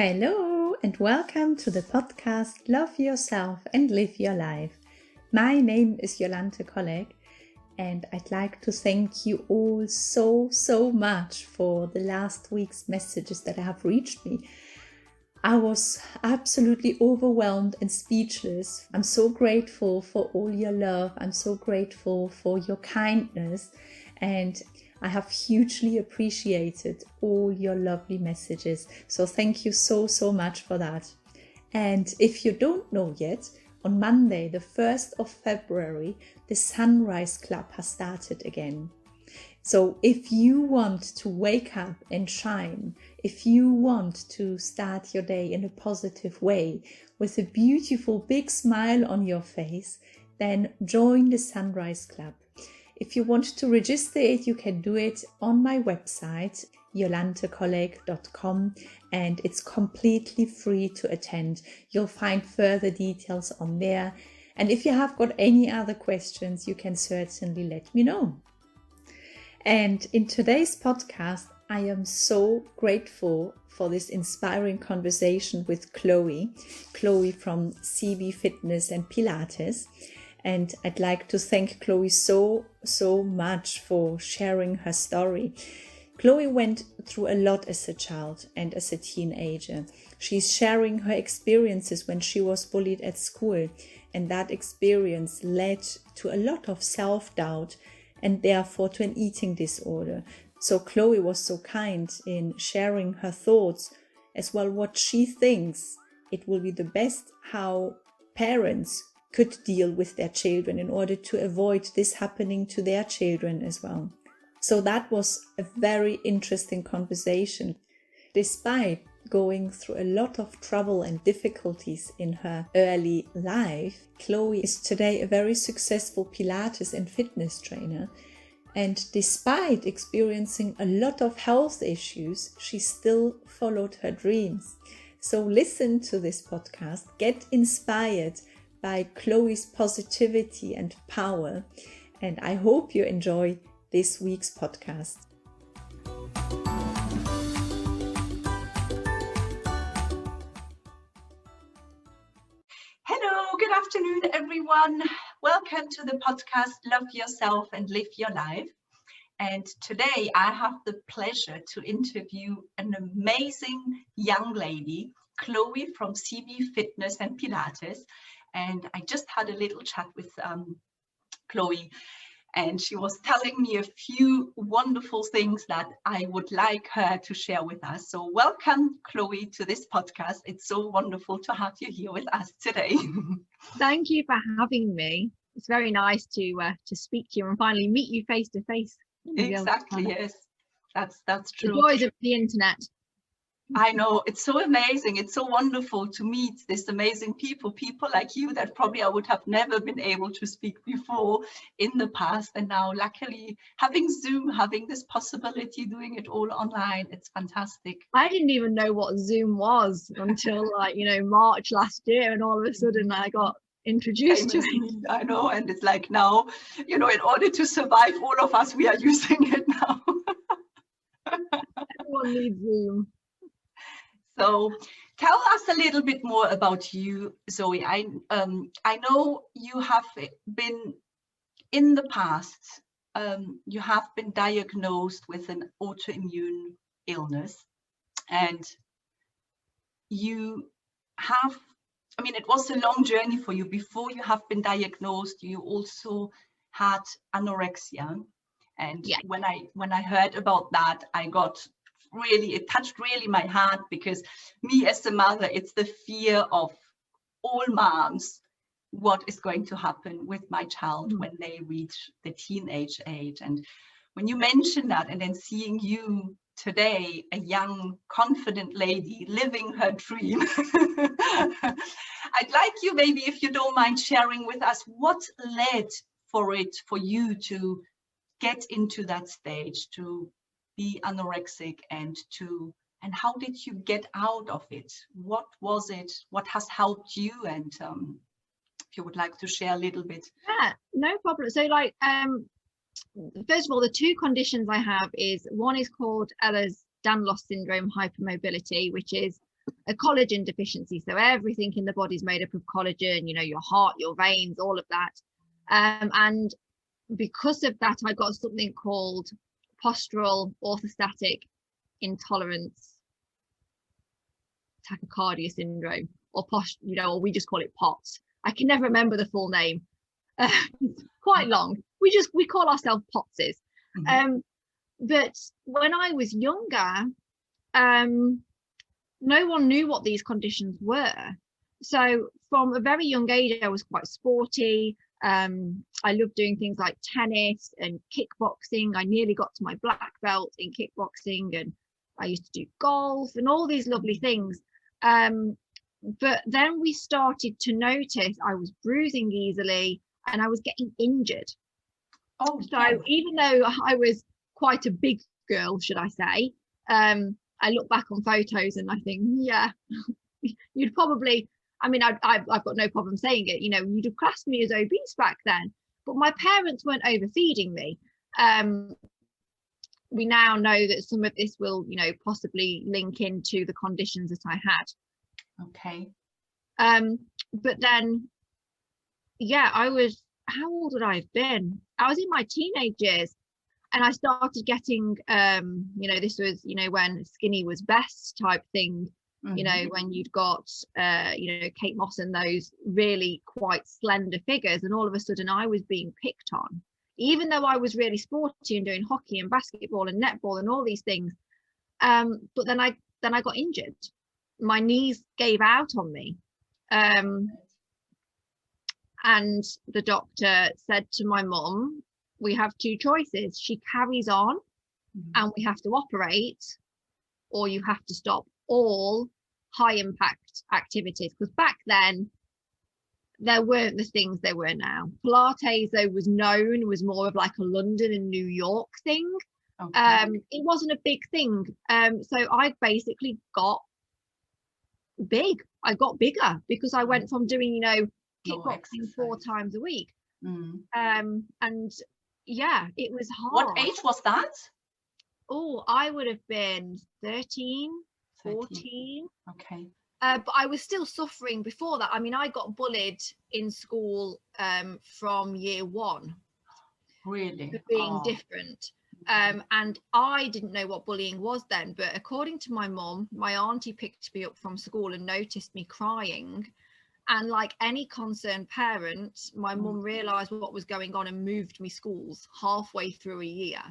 Hello and welcome to the podcast Love Yourself and Live Your Life. My name is Jolante Kolleg and I'd like to thank you all so much for the last week's messages that have reached me. I was absolutely overwhelmed and speechless. I'm so grateful for all your love. I'm so grateful for your kindness, and I have hugely appreciated all your lovely messages. So thank you so much for that. And if you don't know yet, on Monday, the 1st of February, the Sunrise Club has started again. So if you want to wake up and shine, if you want to start your day in a positive way with a beautiful big smile on your face, then join the Sunrise Club. If you want to register it, you can do it on my website, jolantekolleg.com, and it's completely free to attend. You'll find further details on there. And if you have got any other questions, you can certainly let me know. And in today's podcast, I am so grateful for this inspiring conversation with Chloe from CB Fitness and Pilates. And I'd like to thank Chloe so much for sharing her story. Chloe went through a lot as a child and as a teenager. She's sharing her experiences when she was bullied at school, and that experience led to a lot of self-doubt and therefore to an eating disorder. So Chloe was so kind in sharing her thoughts, as well what she thinks it will be the best how parents could deal with their children in order to avoid this happening to their children as well. So that was a very interesting conversation. Despite going through a lot of trouble and difficulties in her early life, Chloe is today a very successful Pilates and fitness trainer. And despite experiencing a lot of health issues, she still followed her dreams. So listen to this podcast, get inspired by Chloe's positivity and power, and I hope you enjoy this week's podcast. Hello, good afternoon, everyone. Welcome to the podcast Love Yourself and Live Your Life. And today I have the pleasure to interview an amazing young lady, Chloe from CB Fitness and Pilates. And I just had a little chat with Chloe, and she was telling me a few wonderful things that I would like her to share with us. So welcome, Chloe, to this podcast. It's so wonderful to have you here with us today. Thank you for having me. It's very nice to speak to you and finally meet you face to face. Exactly, yes, that's true. The joys of the internet. I know, it's so amazing. It's so wonderful to meet this amazing people like you that probably I would have never been able to speak before in the past. And now luckily having Zoom, having this possibility, doing it all online, it's fantastic. I didn't even know what Zoom was until March last year, and all of a sudden I got introduced to it. I know, and it's like now, in order to survive, all of us, we are using it now. Everyone needs Zoom. So tell us a little bit more about you, Zoe. I know you have been, in the past, you have been diagnosed with an autoimmune illness, and you have, it was a long journey for you. Before you have been diagnosed, you also had anorexia. And yeah. When I heard about that, it touched really my heart, because me as a mother, it's the fear of all moms, what is going to happen with my child when they reach the teenage age. And when you mention that, and then seeing you today, a young, confident lady living her dream, I'd like you, maybe if you don't mind, sharing with us what led for you to get into that stage, to be anorexic, and how did you get out of it? What was it? What has helped you? And if you would like to share a little bit. Yeah, no problem. So first of all, the two conditions I have is, one is called Ehlers-Danlos syndrome hypermobility, which is a collagen deficiency. So everything in the body is made up of collagen, you know, your heart, your veins, all of that. And because of that, I got something called postural orthostatic intolerance tachycardia syndrome, or or we just call it POTS. I can never remember the full name. Quite long. We call ourselves POTSes. But when I was younger, no one knew what these conditions were. So from a very young age, I was quite sporty. I loved doing things like tennis and kickboxing. I nearly got to my black belt in kickboxing, and I used to do golf and all these lovely things. But then we started to notice I was bruising easily and I was getting injured. Oh, so yes. Even though I was quite a big girl, should I say, I look back on photos and I think, yeah, you'd probably, I mean, I've got no problem saying it, you know, you'd have classed me as obese back then, but my parents weren't overfeeding me. We now know that some of this will, you know, possibly link into the conditions that I had. Okay. But then, yeah, how old would I have been? I was in my teenage years, and I started getting, you know, this was, you know, when skinny was best type thing, you know, when you'd got, you know, Kate Moss and those really quite slender figures, and all of a sudden I was being picked on, even though I was really sporty and doing hockey and basketball and netball and all these things. But then I got injured. My knees gave out on me. And the doctor said to my mum, we have two choices. She carries on and we have to operate, or you have to stop all high impact activities. Because back then, there weren't the things there were now. Pilates, though, was more of like a London and New York thing. Okay. It wasn't a big thing. So I basically got big. I got bigger because I went from doing, you know, kickboxing 4 times a week. And yeah, it was hard. What age was that? Oh, I would have been 13, 14. Okay. But I was still suffering before that. I mean, I got bullied in school from year 1. Really? For being different. And I didn't know what bullying was then, but according to my mum, my auntie picked me up from school and noticed me crying. And like any concerned parent, my mum realised what was going on and moved me schools halfway through a year.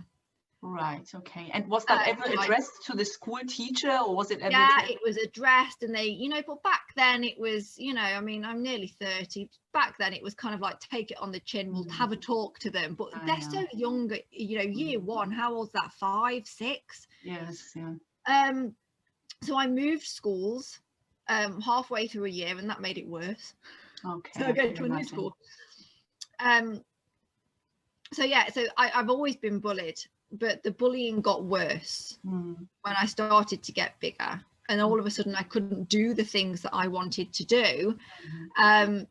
Right, okay. And was that ever addressed to the school teacher, or was it ever? Yeah, it was addressed, and they, you know, but back then it was, you know, I mean, I'm nearly 30. Back then it was kind of like, take it on the chin, we'll have a talk to them. But they're so young, you know, year 1, how old's that, 5, 6? Yes, yeah. So I moved schools halfway through a year, and that made it worse. Okay. So I go to a new school. So yeah, so I've always been bullied, but the bullying got worse when I started to get bigger, and all of a sudden I couldn't do the things that I wanted to do.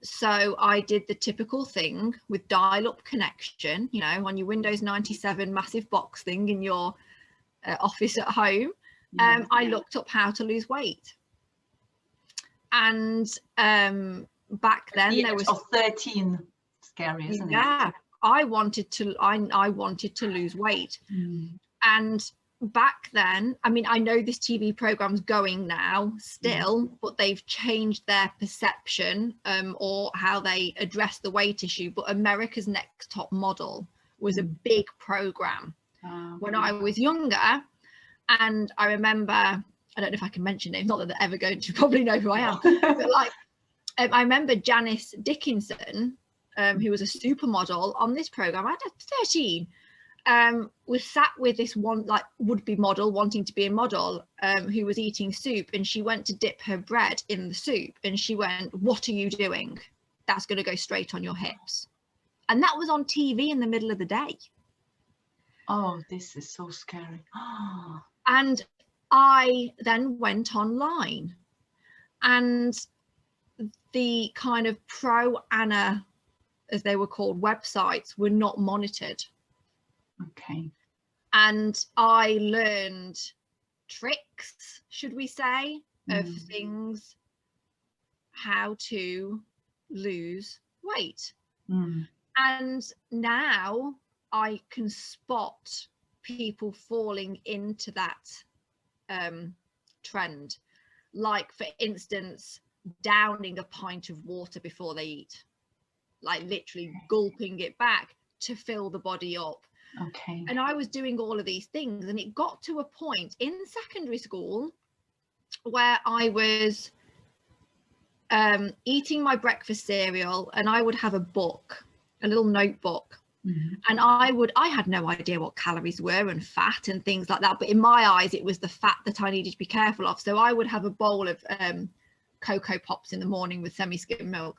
So I did the typical thing with dial-up connection, you know, on your Windows 97 massive box thing in your office at home. I looked up how to lose weight. And back then there was 13. Scary, isn't it? Yeah, I wanted to lose weight. And back then, I mean, I know this TV program's going now still, but they've changed their perception or how they address the weight issue. But America's Next Top Model was a big program when I was younger. And I remember, I don't know if I can mention names, not that they're ever going to probably know who I am, but like, I remember Janice Dickinson, who was a supermodel on this program. I was 13, was sat with this one like would-be model wanting to be a model, who was eating soup, and she went to dip her bread in the soup, and she went, "What are you doing? That's going to go straight on your hips." And that was on TV in the middle of the day. Oh, this is so scary. And I then went online, and the kind of pro-Anna, as they were called, websites were not monitored. Okay. And I learned tricks, should we say, of things, how to lose weight. And now I can spot people falling into that trend, like for instance downing a pint of water before they eat, like literally gulping it back to fill the body up. Okay. And I was doing all of these things, and it got to a point in secondary school where I was eating my breakfast cereal, and I would have a book, a little notebook, and I had no idea what calories were and fat and things like that, but in my eyes it was the fat that I needed to be careful of. So I would have a bowl of Cocoa Pops in the morning with semi-skim milk.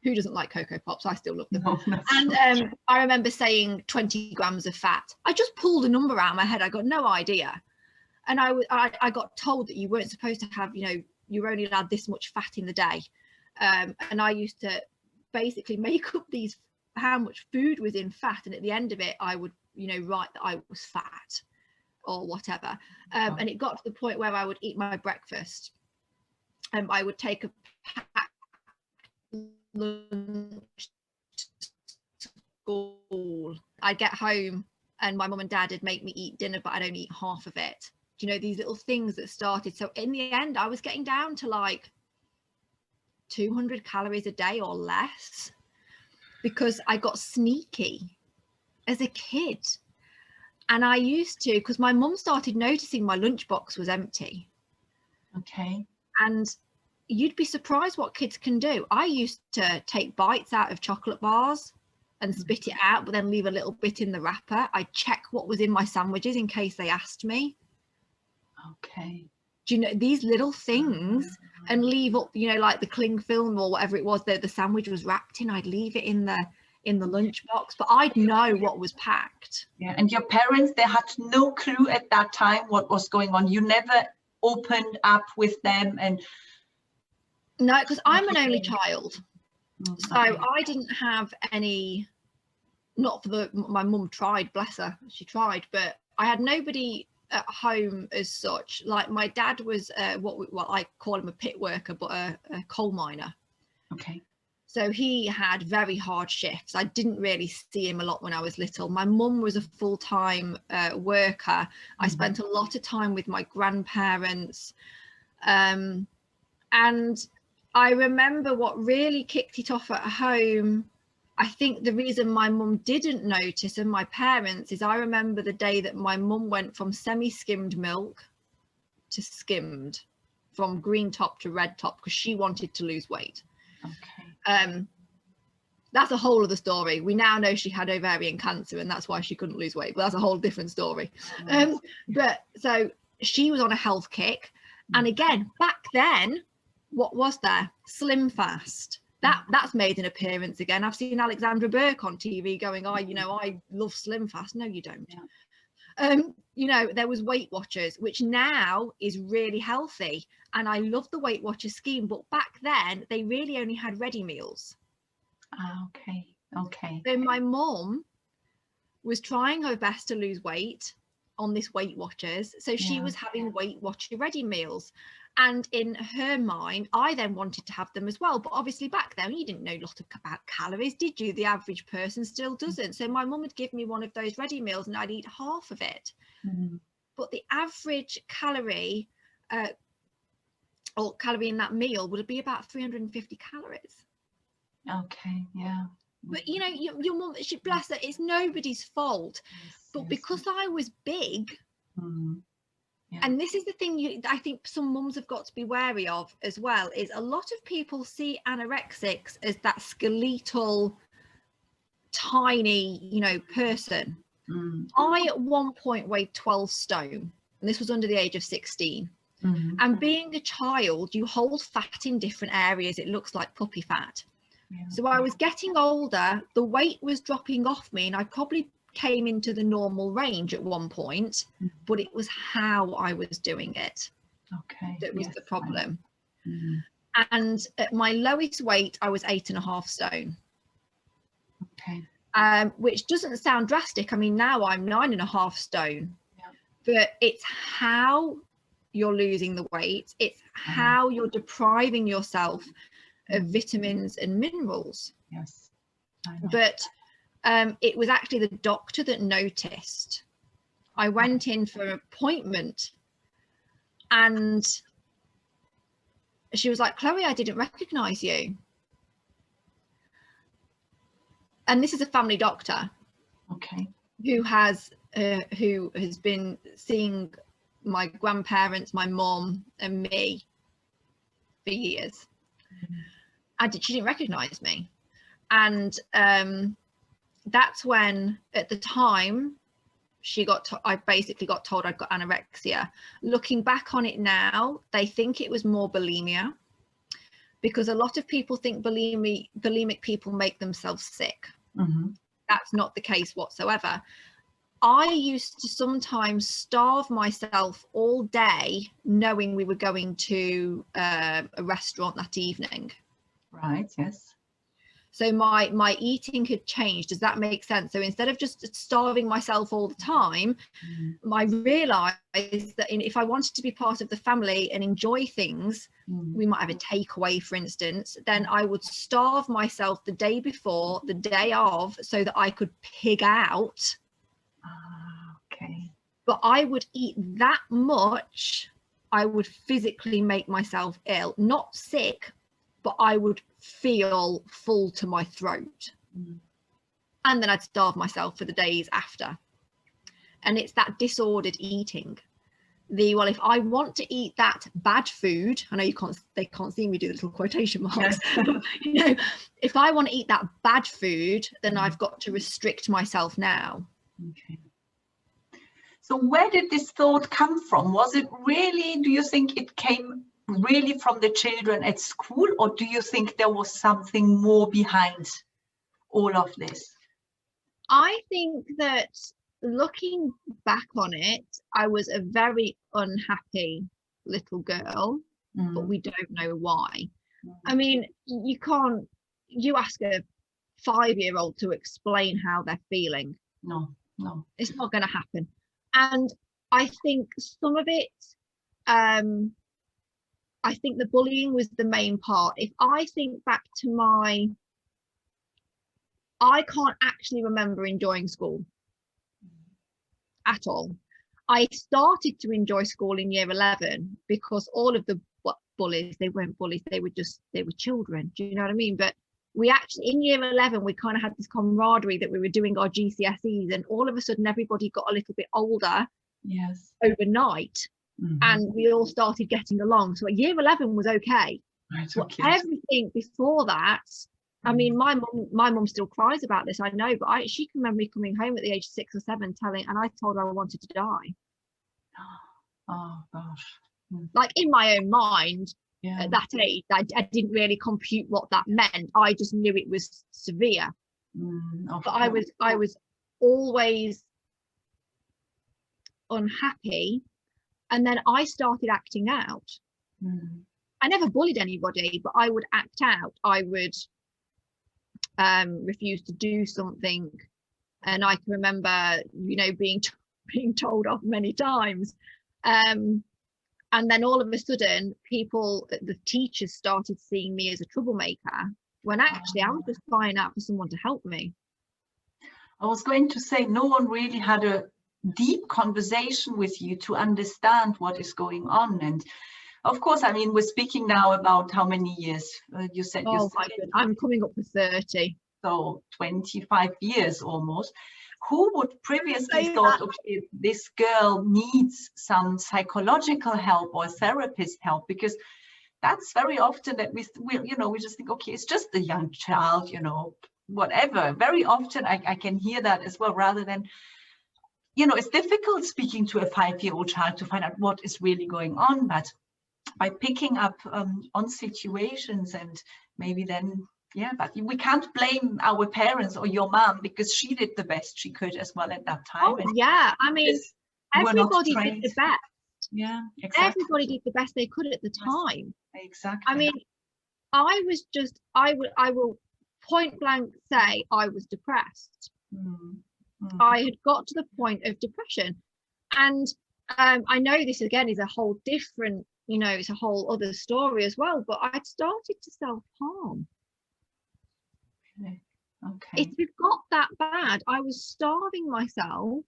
Who doesn't like Cocoa Pops? I still love them. And I remember saying 20 grams of fat. I just pulled a number out of my head. I got no idea. And I got told that you weren't supposed to have, you know, you were only allowed this much fat in the day. And I used to basically make up these, how much food was in fat. And at the end of it, I would, you know, write that I was fat or whatever. And it got to the point where I would eat my breakfast. I would take a pack lunch to school. I'd get home and my mum and dad would make me eat dinner, but I'd only eat half of it. Do you know, these little things that started. So in the end, I was getting down to like 200 calories a day or less, because I got sneaky as a kid. And I used to, because my mum started noticing my lunchbox was empty. Okay. And you'd be surprised what kids can do. I used to take bites out of chocolate bars and spit it out, but then leave a little bit in the wrapper. I'd check what was in my sandwiches in case they asked me. Okay. Do you know, these little things, and leave up, you know, like the cling film or whatever it was that the sandwich was wrapped in, I'd leave it in the lunchbox, but I'd know what was packed. Yeah, and your parents, they had no clue at that time what was going on. You never opened up with them? And no, because I'm an only child, so okay. I didn't have any, not for the, my mum tried, bless her, she tried, but I had nobody at home as such. Like my dad was what I call him a pit worker, but a coal miner. Okay. So he had very hard shifts. I didn't really see him a lot when I was little. My mum was a full-time worker. I spent a lot of time with my grandparents. And I remember what really kicked it off at home. I think the reason my mum didn't notice, and my parents, is I remember the day that my mum went from semi-skimmed milk to skimmed, from green top to red top, because she wanted to lose weight. Okay. That's a whole other story. We now know she had ovarian cancer and that's why she couldn't lose weight, but that's a whole different story. But so she was on a health kick, and again back then, what was there? Slim Fast. That's made an appearance again. I've seen Alexandra Burke on TV going, "Oh, you know, I love Slim Fast." No, you don't. Yeah. You know, there was Weight Watchers, which now is really healthy, and I love the Weight Watchers scheme, but back then they really only had ready meals. Okay. Okay. So my mum was trying her best to lose weight on this Weight Watchers, so she was having Weight Watcher ready meals, and in her mind I then wanted to have them as well, but obviously back then you didn't know a lot about calories, did you? The average person still doesn't. So my mum would give me one of those ready meals and I'd eat half of it. But the average calorie or calorie in that meal would be about 350 calories. Okay. Yeah. But you know, your mum, she, bless her, it's nobody's fault. But because I was big, and this is the thing I think some mums have got to be wary of as well, is a lot of people see anorexics as that skeletal, tiny, you know, person. I at one point weighed 12 stone, and this was under the age of 16. And being a child, you hold fat in different areas. It looks like puppy fat. So I was getting older, the weight was dropping off me, and I probably came into the normal range at one point, but it was how I was doing it that was the problem. And at my lowest weight I was 8.5 stone. Which doesn't sound drastic. I mean, now I'm 9.5 stone, but it's how you're losing the weight, it's how you're depriving yourself of vitamins and minerals. Yes. But it was actually the doctor that noticed. I went in for an appointment and she was like, Chloe, I didn't recognize you. And this is a family doctor. Okay. Who has been seeing my grandparents, my mom and me for years. She didn't recognize me. And that's when, at the time, I basically got told I'd got anorexia. Looking back on it now, they think it was more bulimia, because a lot of people think bulimic people make themselves sick. Mm-hmm. That's not the case whatsoever. I used to sometimes starve myself all day knowing we were going to a restaurant that evening. Right, yes. So my eating had changed. Does that make sense? So instead of just starving myself all the time, I realized that if I wanted to be part of the family and enjoy things, we might have a takeaway, for instance, then I would starve myself the day before, the day of, so that I could pig out. Okay. But I would eat that much, I would physically make myself ill, not sick, but I would feel full to my throat. And then I'd starve myself for the days after. And it's that disordered eating. Well, if I want to eat that bad food, I know they can't see me do little quotation marks. Yes. If I want to eat that bad food, then I've got to restrict myself now. Okay. So where did this thought come from? Was it really, do you think it came really from the children at school, or do you think there was something more behind all of this? I think that looking back on it, I was a very unhappy little girl, but we don't know why. I mean, you ask a 5-year-old to explain how they're feeling. No, it's not going to happen. And I think some of it, I think the bullying was the main part. If I think back to I can't actually remember enjoying school at all. I started to enjoy school in year 11 because all of the bullies, they weren't bullies, they were children. Do you know what I mean? But we actually, in year 11, we kind of had this camaraderie that we were doing our GCSEs, and all of a sudden everybody got a little bit older. Yes. Overnight. And we all started getting along. So year 11 was okay. Right, but everything before that, I mean, my mum still cries about this, I know, but she can remember me coming home at the age of 6 or 7 and I told her I wanted to die. Oh gosh. Like in my own mind, at that age, I didn't really compute what that meant. I just knew it was severe. But I was always unhappy, and then I started acting out. I never bullied anybody, but I would act out. I would refuse to do something, and I can remember, being told off many times. And then all of a sudden, the teachers started seeing me as a troublemaker, when actually I was just crying out for someone to help me. I was going to say, no one really had a deep conversation with you to understand what is going on. And of course, I mean, we're speaking now about how many years? You said. Oh my God, I'm coming up for 30. So 25 years almost. Who would previously thought, okay, this girl needs some psychological help or therapist help? Because that's very often that we just think, okay, it's just a young child, whatever. Very often I can hear that as well, rather than, it's difficult speaking to a 5-year-old child to find out what is really going on, but by picking up on situations, and maybe then, but we can't blame our parents or your mom, because she did the best she could as well at that time. Oh, yeah, I mean, everybody did the best. Yeah, exactly. Everybody did the best they could at the time. Exactly. I mean, I will point blank say I was depressed. I had got to the point of depression, and I know this again is a whole different, you know, it's a whole other story as well, but I'd started to self-harm. Really? Okay. It got that bad. I was starving myself,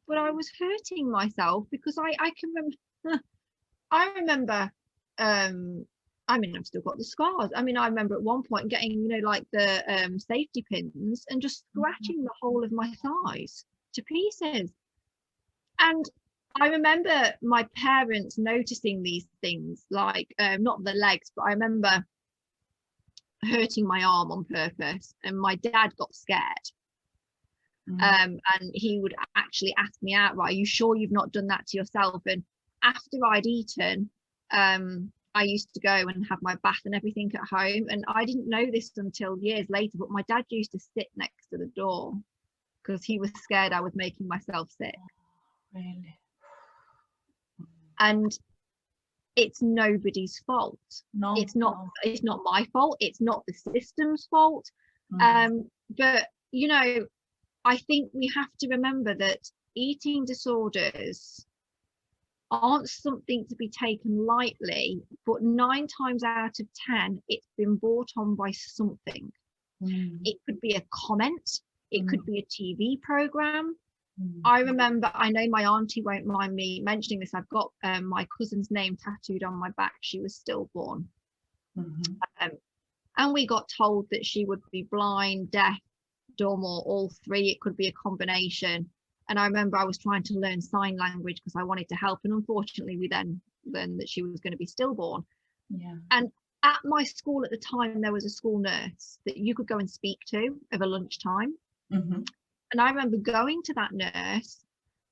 but I was hurting myself because I can remember, I remember, I mean, I've still got the scars. I mean, I remember at one point getting, you know, like the safety pins and just scratching the whole of my thighs to pieces. And I remember my parents noticing these things, like not the legs, but I remember hurting my arm on purpose, and my dad got scared. And he would actually ask me outright, "Are you sure you've not done that to yourself?" And after I'd eaten, I used to go and have my bath and everything at home, and I didn't know this until years later, but my dad used to sit next to the door because he was scared I was making myself sick. Really? And it's nobody's fault. No, it's not my fault. It's not the system's fault. But you know, I think we have to remember that eating disorders aren't something to be taken lightly, but 9 times out of 10 it's been brought on by something. It could be a comment, it could be a TV program. I remember, I know my auntie won't mind me mentioning this, I've got my cousin's name tattooed on my back. She was stillborn. And we got told that she would be blind, deaf, dumb, or all 3. It could be a combination. And I remember I was trying to learn sign language because I wanted to help. And unfortunately, we then learned that she was going to be stillborn. And at my school at the time, there was a school nurse that you could go and speak to over lunchtime. And I remember going to that nurse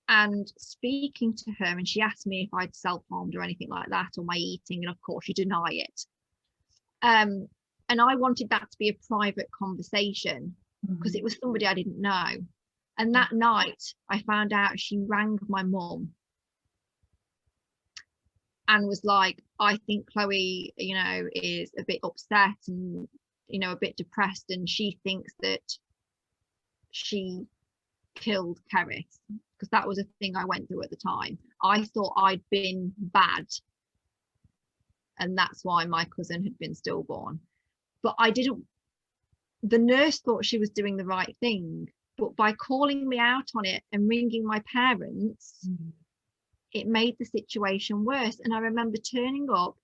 and speaking to her, and she asked me if I'd self-harmed or anything like that, or my eating, and of course you deny it. And I wanted that to be a private conversation because it was somebody I didn't know. And that night I found out she rang my mum and was like, "I think Chloe, you know, is a bit upset and, you know, a bit depressed, and she thinks that she killed Keris," because that was a thing I went through at the time. I thought I'd been bad, and that's why my cousin had been stillborn. But I didn't. The nurse thought she was doing the right thing, but by calling me out on it and ringing my parents, it made the situation worse. And I remember turning up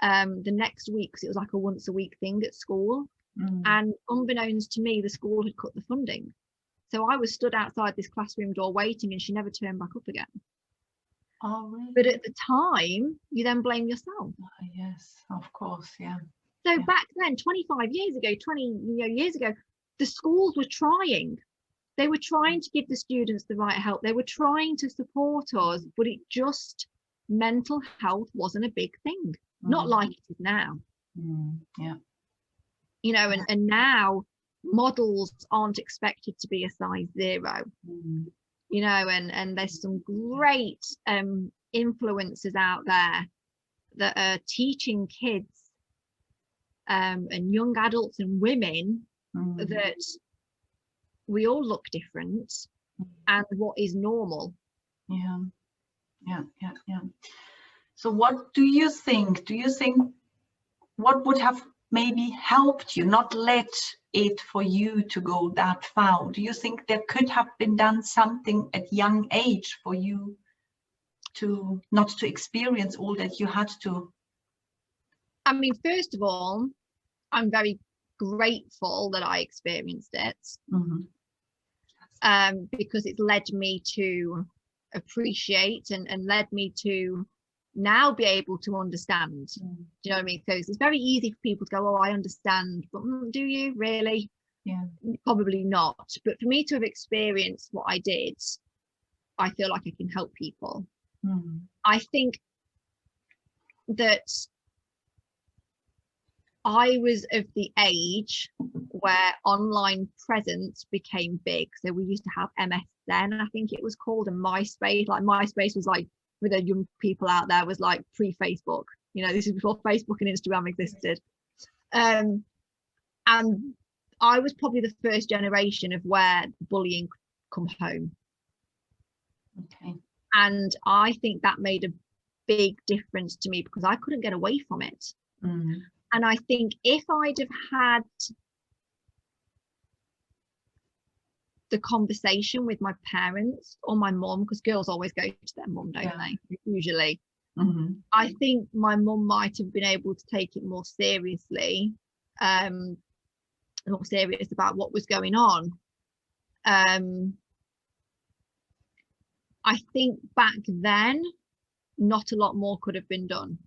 the next week, because it was like a once a week thing at school, and unbeknownst to me, the school had cut the funding. So I was stood outside this classroom door waiting, and she never turned back up again. Oh, really? But at the time, you then blame yourself. Yes, of course, yeah. So back then, 25 years ago, 20 years ago, the schools were trying. They were trying to give the students the right help. They were trying to support us, but it just, mental health wasn't a big thing. Not like it is now. Yeah. You know, and now models aren't expected to be a size 0. You know, and there's some great influencers out there that are teaching kids and young adults and women that we all look different and what is normal. Yeah. So what do you think? What would have maybe helped you, not let it for you to go that far? Do you think there could have been done something at young age for you to not to experience all that you had to? I mean, first of all, I'm very grateful that I experienced it, because it's led me to appreciate and led me to now be able to understand. Do you know what I mean? So it's very easy for people to go, "Oh, I understand," but do you really? Yeah, probably not. But for me to have experienced what I did, I feel like I can help people. I think that I was of the age where online presence became big. So we used to have MSN, I think it was called, and MySpace. Like MySpace was like, for the young people out there, was like pre-Facebook. You know, this is before Facebook and Instagram existed. And I was probably the first generation of where bullying come home. Okay. And I think that made a big difference to me because I couldn't get away from it. Mm. And I think if I'd have had the conversation with my parents or my mum, because girls always go to their mum, don't they, usually. Mm-hmm. I think my mum might have been able to take it more seriously, more serious about what was going on. I think back then, not a lot more could have been done.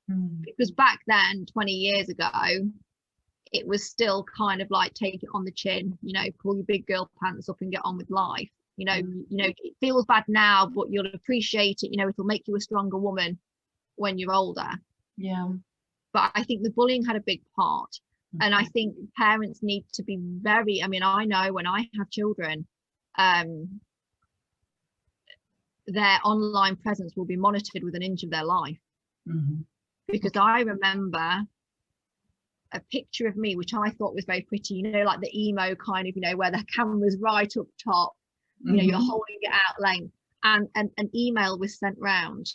Mm. Because back then, 20 years ago, it was still kind of like take it on the chin, you know, pull your big girl pants up and get on with life. You know, it feels bad now, but you'll appreciate it. You know, it'll make you a stronger woman when you're older. Yeah. But I think the bullying had a big part. Mm-hmm. And I think parents need to be very, I mean, I know when I have children, their online presence will be monitored with an inch of their life. Mm-hmm. Because I remember a picture of me, which I thought was very pretty, you know, like the emo kind of, you know, where the camera's right up top, you know, you're holding it out length, and an email was sent round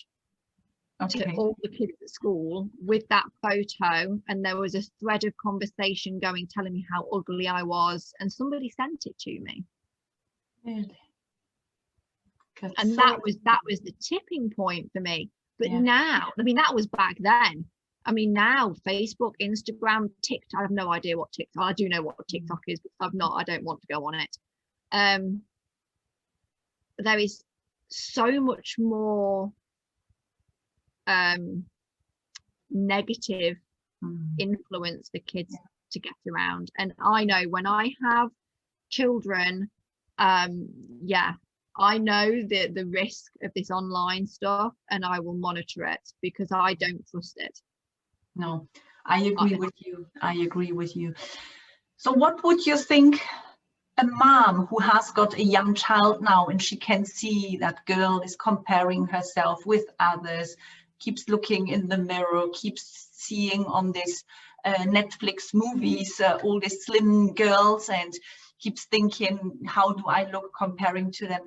to all the kids at school with that photo, and there was a thread of conversation going, telling me how ugly I was, and somebody sent it to me. Really? And that was the tipping point for me. But now, I mean, that was back then. I mean, now Facebook, Instagram, TikTok, I have no idea what TikTok, I do know what TikTok is, but I don't want to go on it. There is so much more negative influence for kids to get around. And I know when I have children, I know the risk of this online stuff, and I will monitor it because I don't trust it. No, I agree with you. I agree with you. So what would you think a mom who has got a young child now and she can see that girl is comparing herself with others, keeps looking in the mirror, keeps seeing on this Netflix movies, all these slim girls, and keeps thinking, how do I look comparing to them?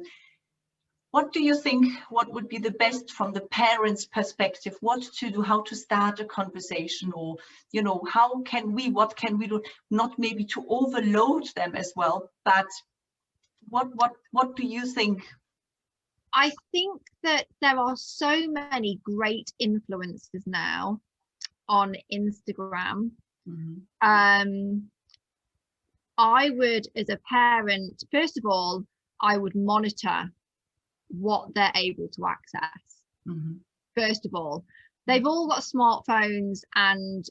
What do you think, what would be the best from the parents' perspective, what to do, how to start a conversation, or, you know, what can we do, not maybe to overload them as well, but what do you think? I think that there are so many great influencers now on Instagram. I would, as a parent, first of all, I would monitor what they're able to access. First of all, they've all got smartphones and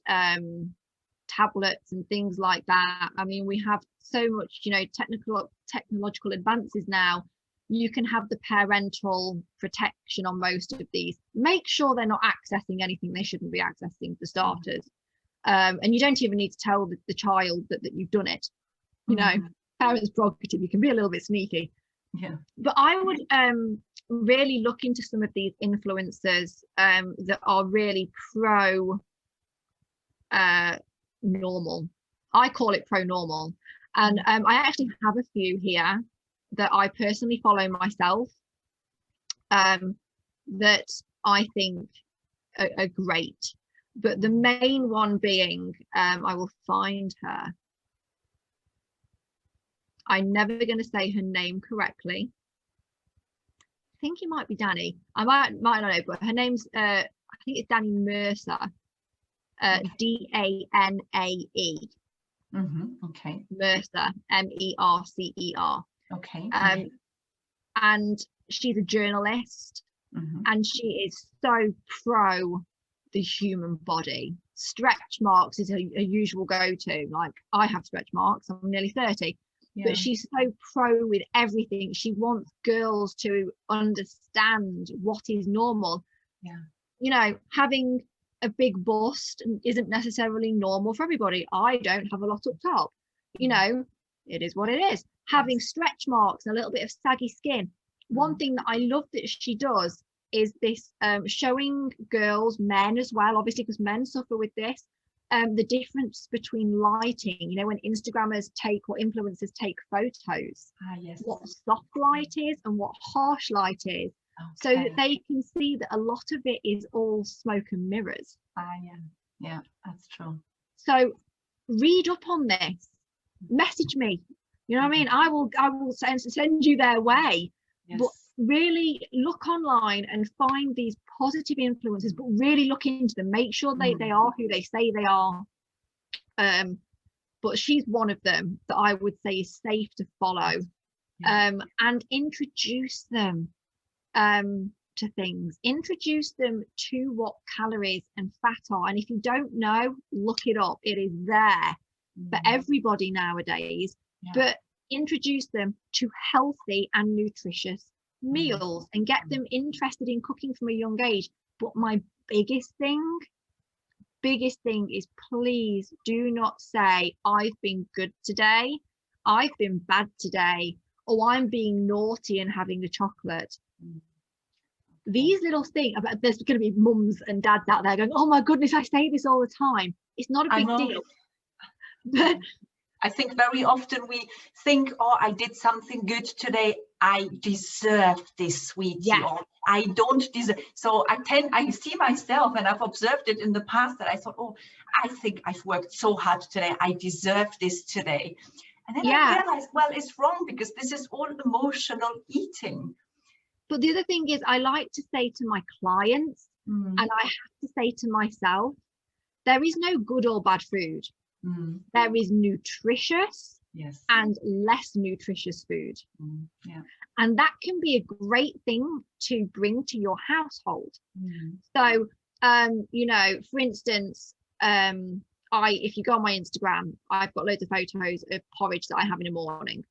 tablets and things like that. I mean, we have so much, you know, technological advances now. You can have the parental protection on most of these. Make sure they're not accessing anything they shouldn't be accessing, for starters. And you don't even need to tell the child that you've done it. You know, parents' prerogative, you can be a little bit sneaky. Yeah. But I would really look into some of these influencers that are really pro normal. I call it pro normal. And I actually have a few here that I personally follow myself that I think are great. But the main one being, I will find her. I'm never going to say her name correctly. I think it might be Danny. I might not know, but her name's I think it's Danny Mercer. D-A-N-A-E. Okay. Mercer, M-E-R-C-E-R. Okay. And she's a journalist, and she is so pro the human body. Stretch marks is a usual go-to. Like, I have stretch marks. I'm nearly 30. Yeah. But she's so pro with everything. She wants girls to understand what is normal. Yeah. You know, having a big bust isn't necessarily normal for everybody. I don't have a lot up top. You know, it is what it is. Having stretch marks and a little bit of saggy skin. One thing that I love that she does is this showing girls, men as well, obviously, because men suffer with this. The difference between lighting, you know, when Instagrammers or influencers take photos, what soft light is and what harsh light is. so that they can see that a lot of it is all smoke and mirrors. Yeah, that's true. So read up on this, message me, you know what I mean? I will send you their way. Yes. But really look online and find these positive influences, but really look into them, make sure they are who they say they are. But she's one of them that I would say is safe to follow. And introduce them to things, introduce them to what calories and fat are. And if you don't know, look it up. It is there for everybody nowadays. But introduce them to healthy and nutritious meals and get them interested in cooking from a young age. But my biggest thing is, please do not say I've been good today, I've been bad today, or I'm being naughty and having a chocolate. These little things, there's going to be mums and dads out there going, oh my goodness, I say this all the time. It's not a big deal. But I think very often we think, oh, I did something good today, I deserve this sweetie, or I don't deserve. So I see myself, and I've observed it in the past, that I thought, oh, I think I've worked so hard today, I deserve this today. And then I realized, well, it's wrong, because this is all emotional eating. But the other thing is, I like to say to my clients, and I have to say to myself, there is no good or bad food. There is nutritious and less nutritious food. And that can be a great thing to bring to your household. So, you know, for instance, if you go on my Instagram, I've got loads of photos of porridge that I have in the morning,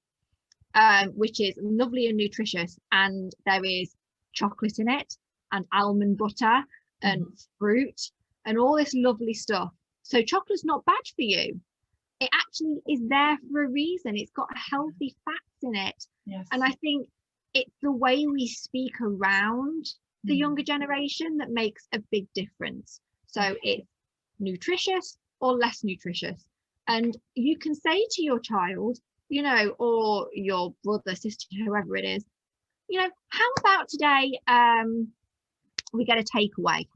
which is lovely and nutritious. And there is chocolate in it, and almond butter, and fruit, and all this lovely stuff. So chocolate's not bad for you. It actually is there for a reason. It's got healthy fats in it. And I think it's the way we speak around the younger generation that makes a big difference. So it's nutritious or less nutritious. And you can say to your child, you know, or your brother, sister, whoever it is, you know, how about today we get a takeaway?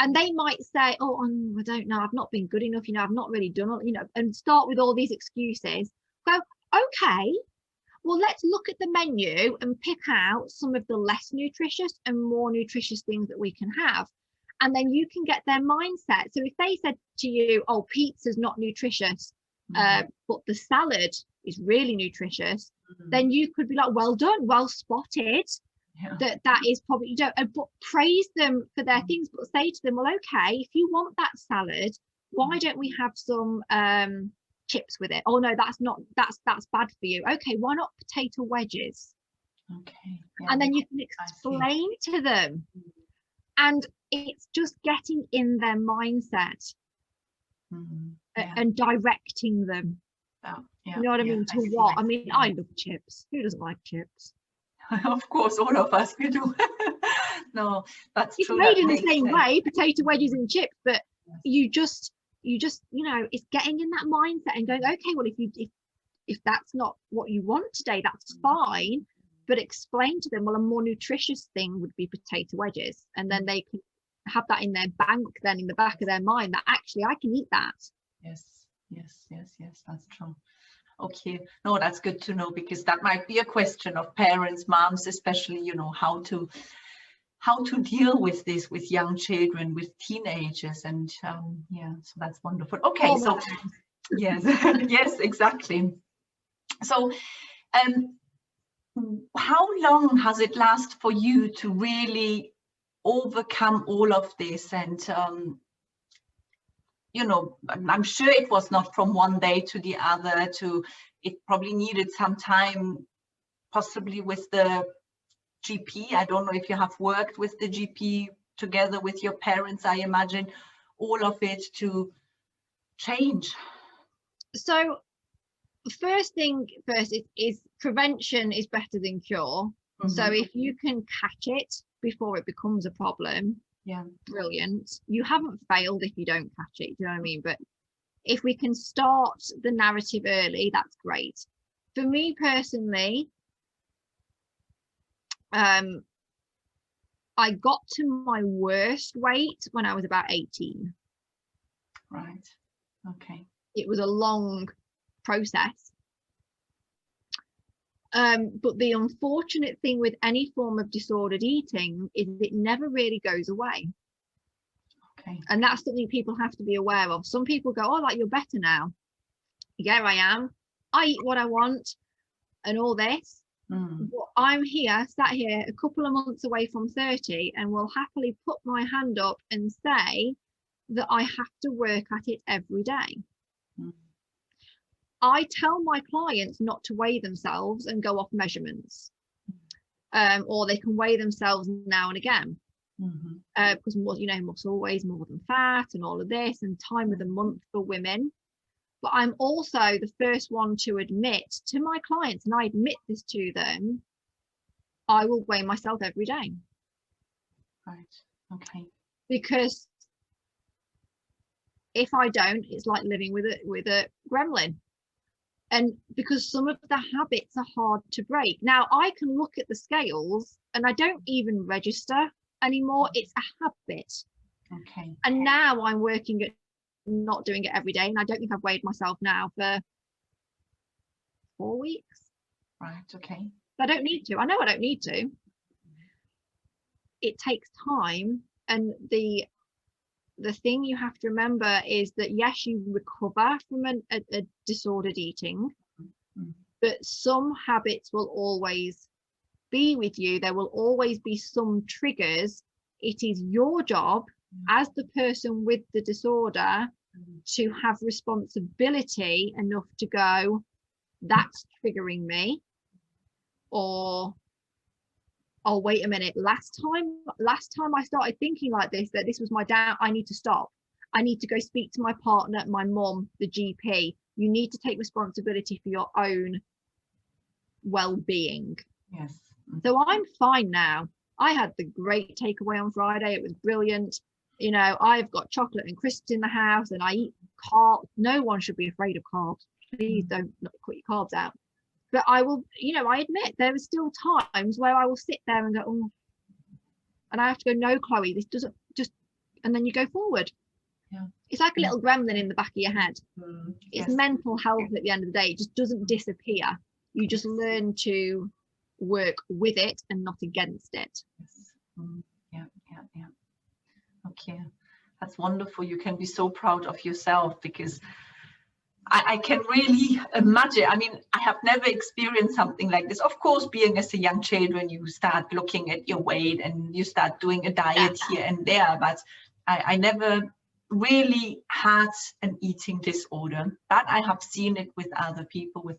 And they might say, oh, I don't know, I've not been good enough, you know, I've not really done it, you know, and start with all these excuses. Go, okay, well, let's look at the menu and pick out some of the less nutritious and more nutritious things that we can have. And then you can get their mindset. So if they said to you, oh, pizza's not nutritious, but the salad is really nutritious, then you could be like, well done, well spotted. That is probably, you don't, but praise them for their things, but say to them, well, okay, if you want that salad, why don't we have some chips with it? Oh no, that's bad for you. Okay, why not potato wedges? And then you can explain to them, and it's just getting in their mindset and directing them. You know what I mean? To what? I mean, I love chips. Who doesn't like chips? Of course, all of us, we do. No, that's it's true. Made in the same way, potato wedges and chips, but you just, you know, it's getting in that mindset and going, okay, well, if that's not what you want today, that's fine. But explain to them, well, a more nutritious thing would be potato wedges, and then they can have that in their bank, then in the back of their mind, that actually I can eat that. Yes, that's true. Okay, no, that's good to know, because that might be a question of parents, moms especially, you know, how to deal with this with young children, with teenagers, and so that's wonderful. Okay, so yes, yes, exactly. So how long has it lasted for you to really overcome all of this? And you know, I'm sure it was not from one day to the other. It probably needed some time, possibly with the GP. I don't know if you have worked with the GP together with your parents. I imagine all of it to change. So first is prevention is better than cure. So if you can catch it before it becomes a problem, brilliant. You haven't failed if you don't catch it, do you know what I mean? But if we can start the narrative early, that's great. For me personally, I got to my worst weight when I was about 18. Right. Okay. It was a long process. But the unfortunate thing with any form of disordered eating is it never really goes away. Okay. And that's something people have to be aware of. Some people go, oh, like, you're better now. Yeah, I am. I eat what I want and all this. But I'm here, sat here, a couple of months away from 30, and will happily put my hand up and say that I have to work at it every day. I tell my clients not to weigh themselves and go off measurements, or they can weigh themselves now and again, because muscle weighs more than fat and all of this, and time of the month for women. But I'm also the first one to admit to my clients, and I admit this to them, I will weigh myself every day. Right. Okay. Because if I don't, it's like living with a gremlin. And because some of the habits are hard to break. Now, I can look at the scales and I don't even register anymore. It's a habit. Okay. And now I'm working at not doing it every day. And I don't think I've weighed myself now for 4 weeks. Right. Okay. I don't need to. I know I don't need to. It takes time. And the thing you have to remember is that, yes, you recover from a disordered eating, but some habits will always be with you. There will always be some triggers. It is your job as the person with the disorder to have responsibility enough to go, that's triggering me, or oh, wait a minute, last time I started thinking like this, that this was my down, I need to stop. I need to go speak to my partner, my mum, the GP. You need to take responsibility for your own well-being. Yes. So I'm fine now. I had the great takeaway on Friday. It was brilliant. You know, I've got chocolate and crisps in the house, and I eat carbs. No one should be afraid of carbs. Please don't cut your carbs out. But I will, I admit there are still times where I will sit there and go, oh, and I have to go, no, Chloe, this doesn't just, and then you go forward. Yeah. It's like a little gremlin in the back of your head. It's mental health at the end of the day. It just doesn't disappear. You just learn to work with it and not against it. Yes. Yeah. Okay. That's wonderful. You can be so proud of yourself, because I can really imagine. I mean, I have never experienced something like this. Of course, being as a young child, when you start looking at your weight and you start doing a diet here and there, but I never really had an eating disorder. But I have seen it with other people, with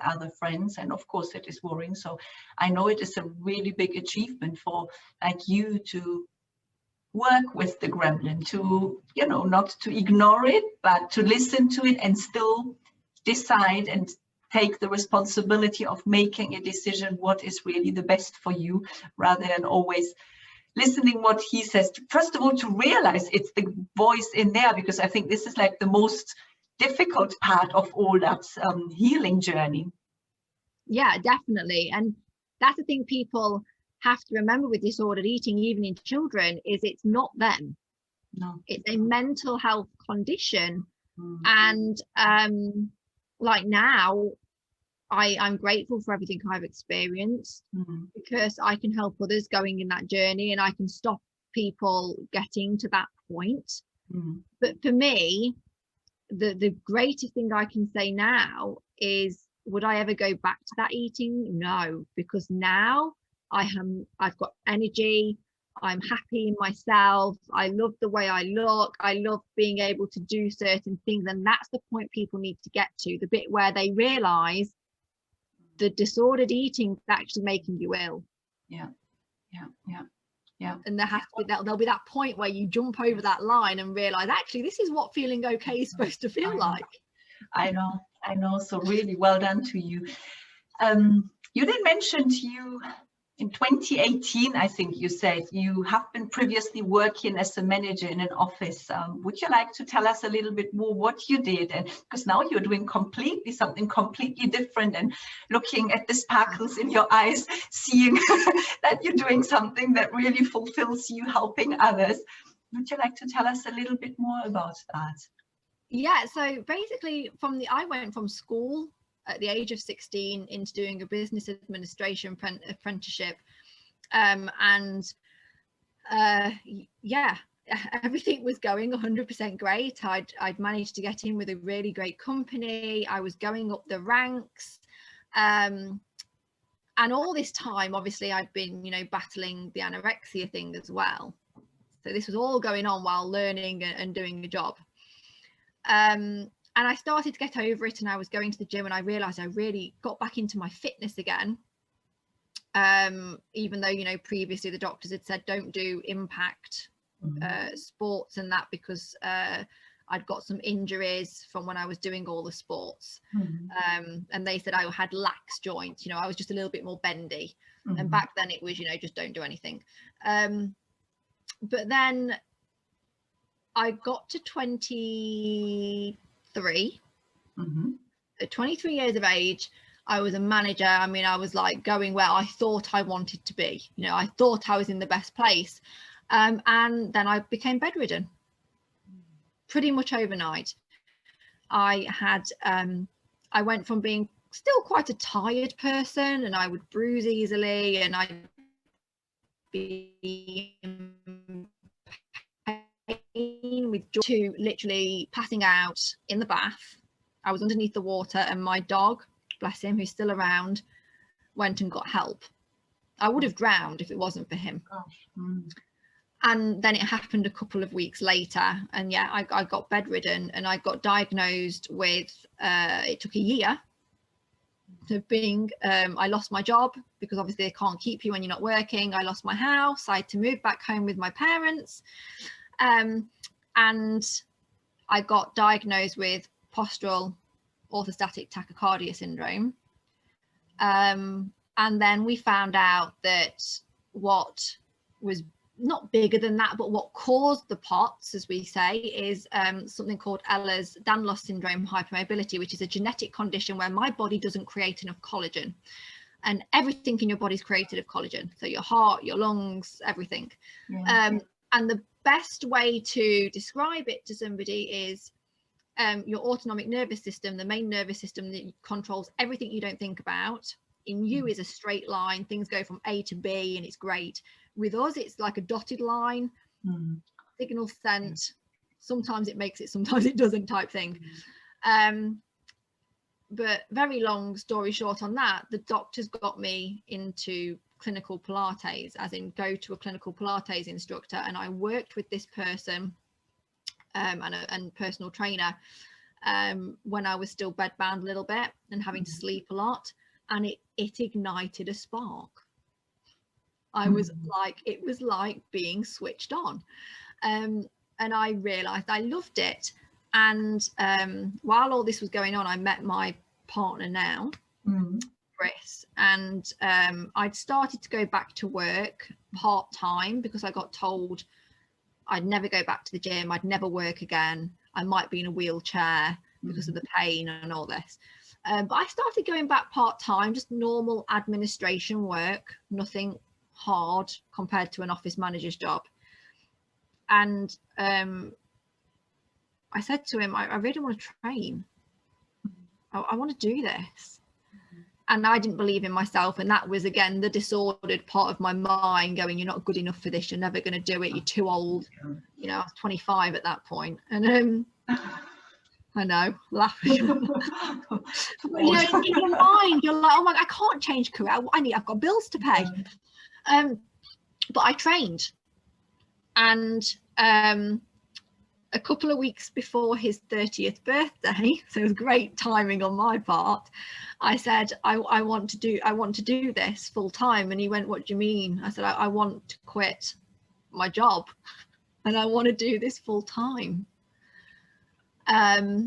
other friends, and of course it is worrying. So I know it is a really big achievement for like you to work with the gremlin, to not to ignore it, but to listen to it and still decide and take the responsibility of making a decision what is really the best for you, rather than always listening what he says. First of all, to realize it's the voice in there, because I think this is like the most difficult part of all that healing journey. Yeah, definitely. And that's the thing people have to remember with disordered eating, even in children, is it's not them. No, it's a mental health condition. And like now, I'm grateful for everything I've experienced, because I can help others going in that journey, and I can stop people getting to that point. But for me, the greatest thing I can say now is, would I ever go back to that eating? No, because now I've got energy. I'm happy in myself. I love the way I look. I love being able to do certain things. And that's the point people need to get to, the bit where they realize the disordered eating is actually making you ill. Yeah. And there'll be that point where you jump over that line and realize, actually, this is what feeling okay is supposed to feel like. I know. So really well done to you. You did mention you in 2018, I think you said you have been previously working as a manager in an office. Would you like to tell us a little bit more what you did? And because now you're doing something completely different, and looking at the sparkles in your eyes, seeing that you're doing something that really fulfills you, helping others. Would you like to tell us a little bit more about that? Yeah, so basically I went from school at the age of 16 into doing a business administration apprenticeship, yeah, everything was going 100% great. I'd managed to get in with a really great company. I was going up the ranks, and all this time obviously I'd been, you know, battling the anorexia thing as well. So this was all going on while learning and doing the job. And I started to get over it, and I was going to the gym, and I realized I really got back into my fitness again. Even though, you know, previously the doctors had said don't do impact sports and that, because I'd got some injuries from when I was doing all the sports. And they said I had lax joints, you know, I was just a little bit more bendy. And back then it was, you know, just don't do anything. But then I got to 23, at 23 years of age. I was a manager. I mean, I was like going where I thought I wanted to be. You know, I thought I was in the best place. And then I became bedridden pretty much overnight. I went from being still quite a tired person, and I would bruise easily, and I'd be in pain with joy, to literally passing out in the bath. I was underneath the water, and my dog, bless him, who's still around, went and got help. I would have drowned if it wasn't for him. And then it happened a couple of weeks later, and yeah, I got bedridden, and I got diagnosed with, it took a year to being, I lost my job because obviously they can't keep you when you're not working. I lost my house. I had to move back home with my parents. And I got diagnosed with postural orthostatic tachycardia syndrome. And then we found out that what was not bigger than that, but what caused the POTS, as we say, is something called Ehlers-Danlos syndrome hypermobility, which is a genetic condition where my body doesn't create enough collagen. And everything in your body is created of collagen. So your heart, your lungs, everything. And the best way to describe it to somebody is your autonomic nervous system, the main nervous system that controls everything you don't think about, in you is a straight line. Things go from A to B, and it's great. With us, it's like a dotted line, signal sent. Sometimes it makes it, sometimes it doesn't, type thing. But very long story short on that, the doctors got me into clinical Pilates, as in go to a clinical Pilates instructor. And I worked with this person and personal trainer when I was still bedbound a little bit and having to sleep a lot. And it ignited a spark. I was like, it was like being switched on. And I realized I loved it. And while all this was going on, I met my partner now, Chris, and I'd started to go back to work part-time because I got told I'd never go back to the gym, I'd never work again, I might be in a wheelchair because of the pain and all this. But I started going back part-time, just normal administration work, nothing hard compared to an office manager's job. And I said to him, I really want to train. I want to do this. And I didn't believe in myself. And that was, again, the disordered part of my mind going, you're not good enough for this. You're never going to do it. You're too old. You know, I was 25 at that point. And I know, laughing. You know, in your mind, you're like, oh my, I can't change career. I've got bills to pay. But I trained. And a couple of weeks before his 30th birthday, so it was great timing on my part, I said, I want to do this full time. And he went, what do you mean? I said, I want to quit my job and I want to do this full time. I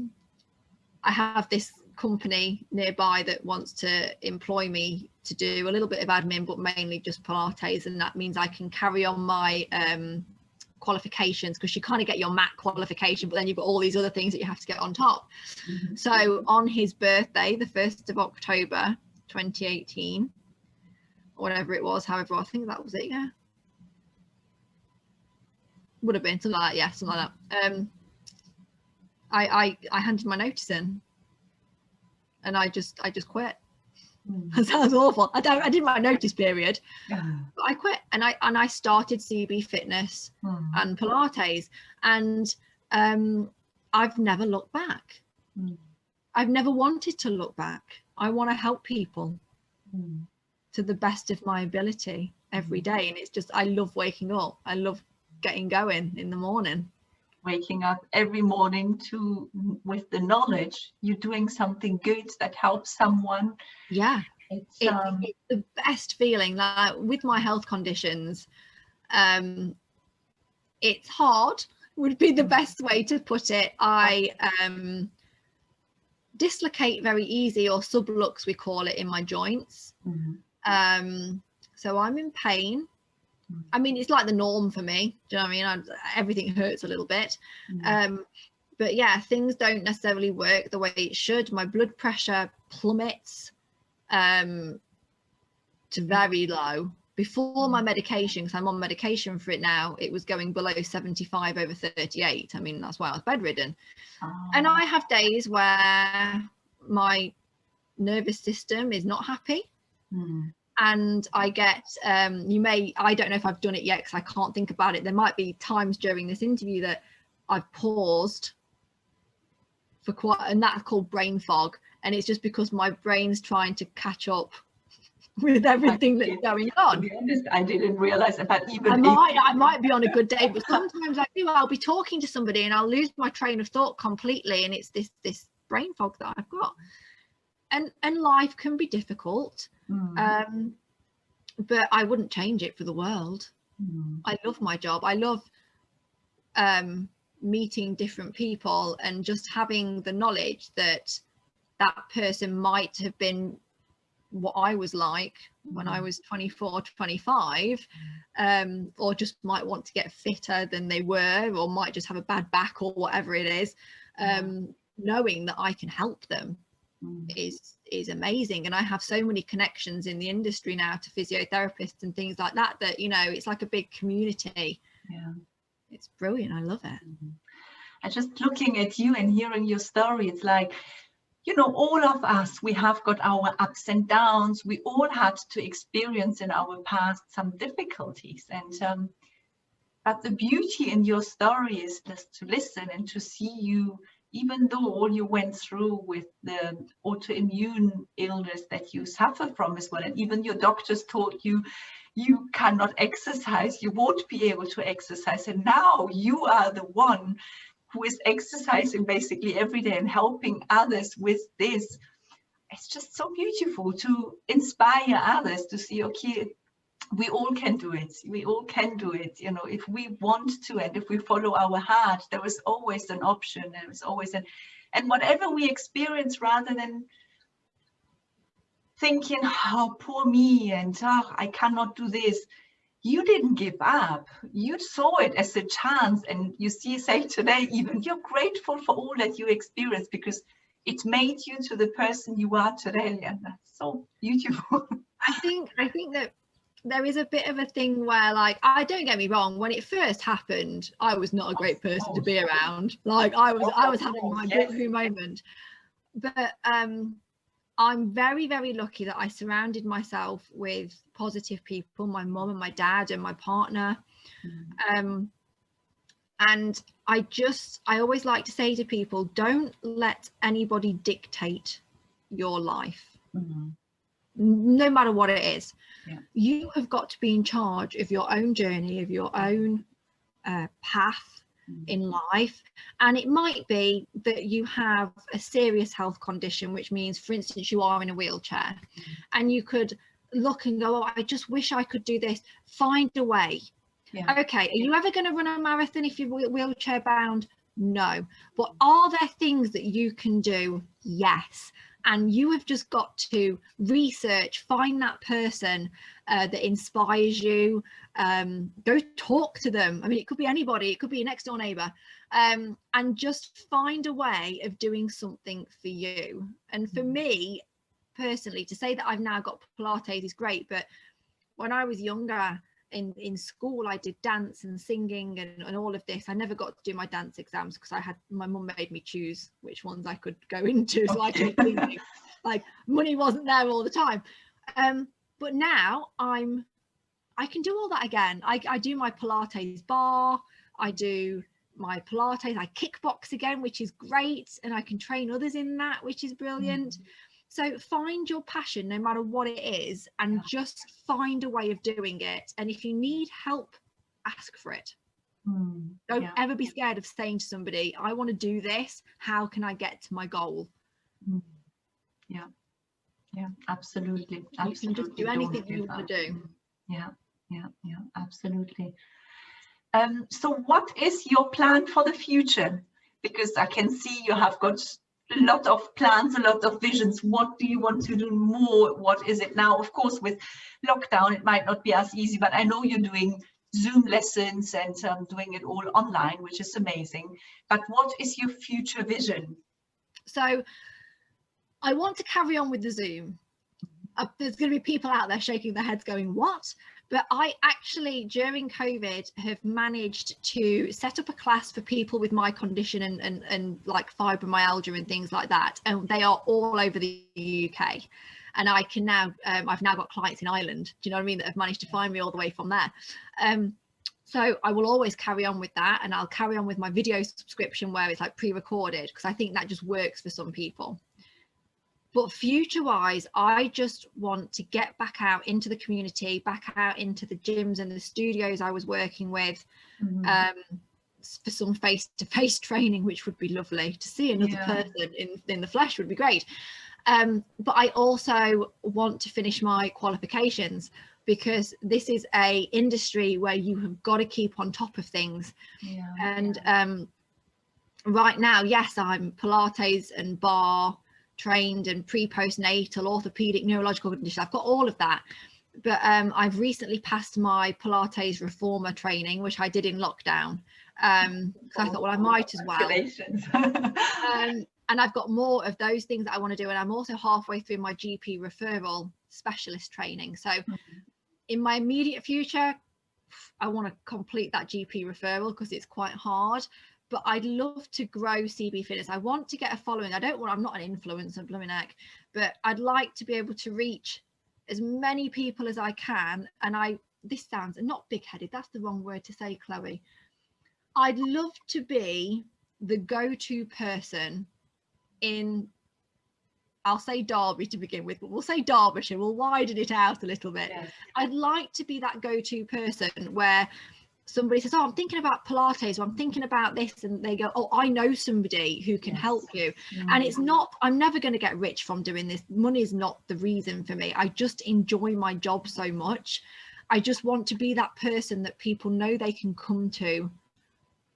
have this company nearby that wants to employ me to do a little bit of admin, but mainly just Pilates, and that means I can carry on my qualifications, because you kind of get your mat qualification, but then you've got all these other things that you have to get on top. So on his birthday, the 1st of October 2018, or whatever it was, however, I think that was it, yeah, would have been something like that, yeah, something like that. I handed my notice in, and I just quit. That sounds awful. I did my notice period, but I quit, and I started CB Fitness and Pilates, and I've never looked back. I've never wanted to look back. I want to help people to the best of my ability every day, and it's just, I love waking up. I love getting going in the morning. Waking up every morning with the knowledge you're doing something good that helps someone. Yeah, it's the best feeling. Like with my health conditions, it's hard, would be the best way to put it. I dislocate very easy, or sublux we call it, in my joints. So I'm in pain. I mean, it's like the norm for me. Do you know what I mean? Everything hurts a little bit. But yeah, things don't necessarily work the way it should. My blood pressure plummets to very low. Before my medication, because I'm on medication for it now, it was going below 75 over 38. I mean, that's why I was bedridden. And I have days where my nervous system is not happy. And I get, I don't know if I've done it yet because I can't think about it. There might be times during this interview that I've paused for quite, and that's called brain fog. And it's just because my brain's trying to catch up with everything that's going on. To be honest, I didn't realize that even I might be on a good day, but sometimes I'll be talking to somebody and I'll lose my train of thought completely. And it's this brain fog that I've got. And life can be difficult. But I wouldn't change it for the world. I love my job. I love meeting different people and just having the knowledge that that person might have been what I was like when I was 24, 25, or just might want to get fitter than they were, or might just have a bad back or whatever it is. Knowing that I can help them is amazing. And I have so many connections in the industry now to physiotherapists and things like that, you know, it's like a big community. It's brilliant. I love it. And just looking at you and hearing your story, it's like, you know, all of us, we have got our ups and downs. We all had to experience in our past some difficulties, and but the beauty in your story is just to listen and to see you, even though all you went through with the autoimmune illness that you suffer from as well, and even your doctors told you you cannot exercise, you won't be able to exercise, and now you are the one who is exercising basically every day and helping others with this. It's just so beautiful to inspire others to see, okay, we all can do it. We all can do it. You know, if we want to, and if we follow our heart, there is always an option. There is always and whatever we experience, rather than thinking, oh, poor me, and I cannot do this. You didn't give up. You saw it as a chance, and you say today, even you're grateful for all that you experienced, because it made you to the person you are today, and that's so beautiful. I think that there is a bit of a thing where, like, I don't get me wrong, when it first happened, I was not a great person to be around. Like, I was having my boohoo moment, but I'm very, very lucky that I surrounded myself with positive people, my mum and my dad and my partner. And I always like to say to people, don't let anybody dictate your life, no matter what it is. You have got to be in charge of your own journey, of your own path in life. And it might be that you have a serious health condition, which means, for instance, you are in a wheelchair, and you could look and go, oh, I just wish I could do this. Find a way. Okay, are you ever going to run a marathon if you're wheelchair bound? No. But are there things that you can do? Yes. and you have just got to research, find that person that inspires you, go talk to them. I mean, it could be anybody, it could be a next door neighbor, and just find a way of doing something for you. And for me personally, to say that I've now got Pilates is great, but when I was younger in school, I did dance and singing and all of this. I never got to do my dance exams because my mum made me choose which ones I could go into. So I chose singing. Like, money wasn't there all the time. But now I can do all that again. I do my Pilates bar, I do my Pilates, I kickbox again, which is great, and I can train others in that, which is brilliant. So find your passion, no matter what it is, and just find a way of doing it. And if you need help, ask for it. Don't ever be scared of saying to somebody, I want to do this. How can I get to my goal? Yeah, absolutely. You can just do anything you want to do. Yeah, absolutely. So what is your plan for the future? Because I can see you have got a lot of plans, a lot of visions. What do you want to do more? What is it now? Of course, with lockdown, it might not be as easy, but I know you're doing Zoom lessons and doing it all online, which is amazing. But what is your future vision? So I want to carry on with the Zoom. There's going to be people out there shaking their heads going, what? But I actually, during COVID, have managed to set up a class for people with my condition and like fibromyalgia and things like that. And they are all over the UK. And I can now, I've now got clients in Ireland, do you know what I mean, that have managed to find me all the way from there. So I will always carry on with that, and I'll carry on with my video subscription where it's like pre-recorded, because I think that just works for some people. But future wise, I just want to get back out into the community, back out into the gyms and the studios I was working with, for some face-to-face training, which would be lovely. To see another person in the flesh would be great. But I also want to finish my qualifications, because this is a industry where you have got to keep on top of things. Right now, yes, I'm Pilates and bar trained and pre-postnatal, orthopedic, neurological conditions. I've got all of that. But I've recently passed my Pilates reformer training, which I did in lockdown. So I thought, well, I might as well. And I've got more of those things that I want to do. And I'm also halfway through my GP referral specialist training. So in my immediate future, I want to complete that GP referral because it's quite hard. But I'd love to grow CB Fitness. I want to get a following. I'm not an influencer, blooming heck, but I'd like to be able to reach as many people as I can. And this sounds not big-headed, that's the wrong word to say, Chloe. I'd love to be the go-to person in, I'll say Derby to begin with, but we'll say Derbyshire, we'll widen it out a little bit. I'd like to be that go-to person where somebody says, oh, I'm thinking about Pilates, or I'm thinking about this, and they go, oh, I know somebody who can help you. And it's not, I'm never going to get rich from doing this. Money is not the reason for me. I just enjoy my job so much. I just want to be that person that people know they can come to,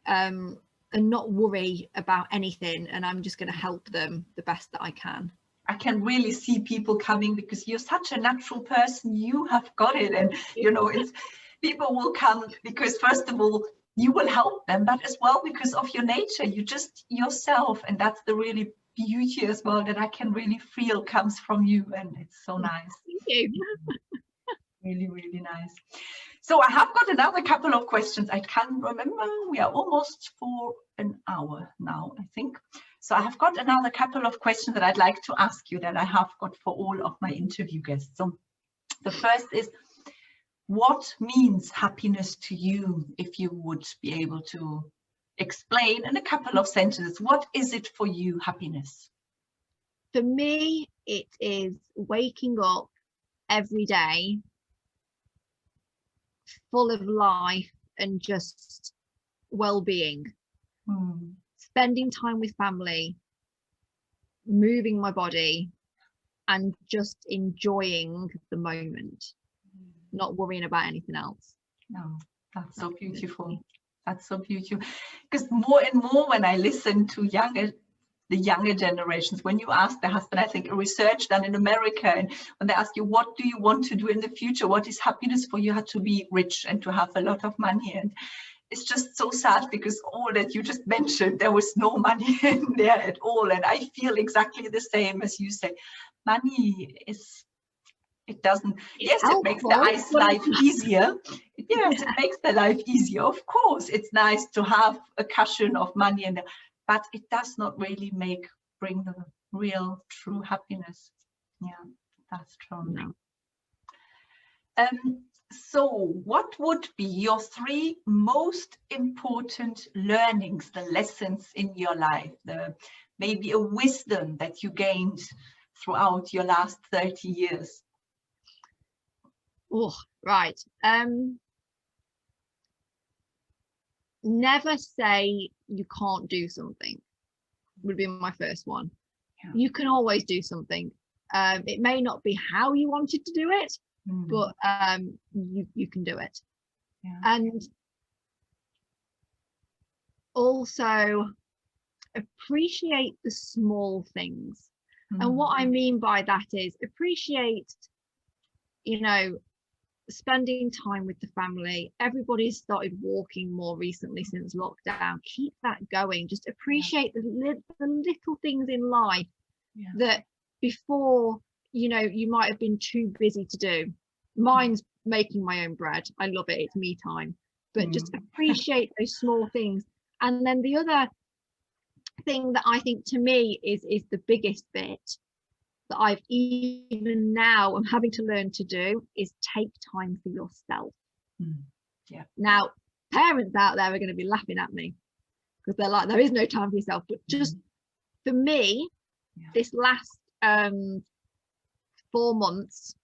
and not worry about anything, and I'm just going to help them the best that I can. I can really see people coming because you're such a natural person. You have got it, and you know, it's people will come because first of all you will help them, but as well because of your nature, you just yourself, and that's the really beauty as well that I can really feel comes from you, and it's so nice. Thank you. Really, really nice. So I have got another couple of questions. I can't remember. We are almost for an hour now, I think. So I have got another couple of questions that I'd like to ask you that I have got for all of my interview guests. So the first is, what means happiness to you? If you would be able to explain in a couple of sentences, what is it for you, happiness? For me, it is waking up every day full of life and just well-being, spending time with family, moving my body, and just enjoying the moment, not worrying about anything else. No, that's so beautiful. That's so beautiful. Because more and more when I listen to younger the younger generations, when you ask the husband, I think a research done in America, and when they ask you, what do you want to do in the future? What is happiness for you? You had to be rich and to have a lot of money. And it's just so sad because all that you just mentioned, there was no money in there at all. And I feel exactly the same as you say. Money is, it doesn't, yes, it makes the life easier. Yes, it makes the life easier. Of course, it's nice to have a cushion of money, but it does not really bring the real, true happiness. Yeah, that's true. No. So what would be your 3 most important learnings, the lessons in your life, maybe a wisdom that you gained throughout your last 30 years? Oh, right. Never say you can't do something would be my first one. Yeah. You can always do something. It may not be how you wanted to do it, but you can do it. Yeah. And also appreciate the small things. And what I mean by that is appreciate, you know, spending time with the family. Everybody's started walking more recently since lockdown. Keep that going. Just appreciate the little things in life that before, you know, you might have been too busy to do. Mine's making my own bread. I love it. It's me time. But just appreciate those small things. And then the other thing that I think to me is the biggest bit that I've even now I'm having to learn to do is take time for yourself. Yeah. Now, parents out there are going to be laughing at me because they're like, there is no time for yourself. But just for me, this last 4 months,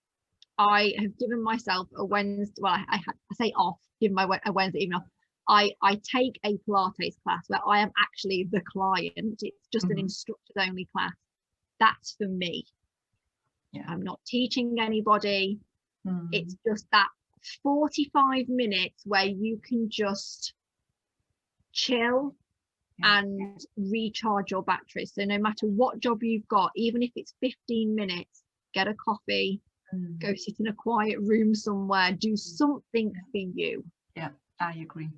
I have given myself a Wednesday. Well, I say off, give my a Wednesday evening off. I take a Pilates class where I am actually the client. It's just an instructor only class. That's for me. Yeah. I'm not teaching anybody. It's just that 45 minutes where you can just chill and recharge your batteries. So no matter what job you've got, even if it's 15 minutes, get a coffee, go sit in a quiet room somewhere, do something for you. Yeah, I agree.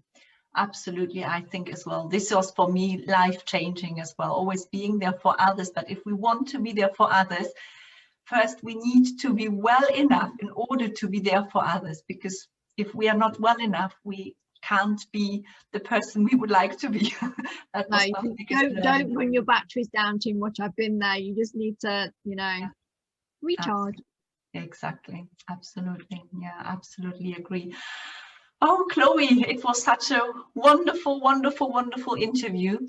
Absolutely. I think as well, this was for me life-changing as well, always being there for others. But if we want to be there for others, first we need to be well enough in order to be there for others, because if we are not well enough, we can't be the person we would like to be. That was my biggest don't run your batteries down too much. I've been there. You just need to, you know, recharge. Exactly. Absolutely. Yeah, absolutely agree. Oh, Chloe, it was such a wonderful, wonderful, wonderful interview.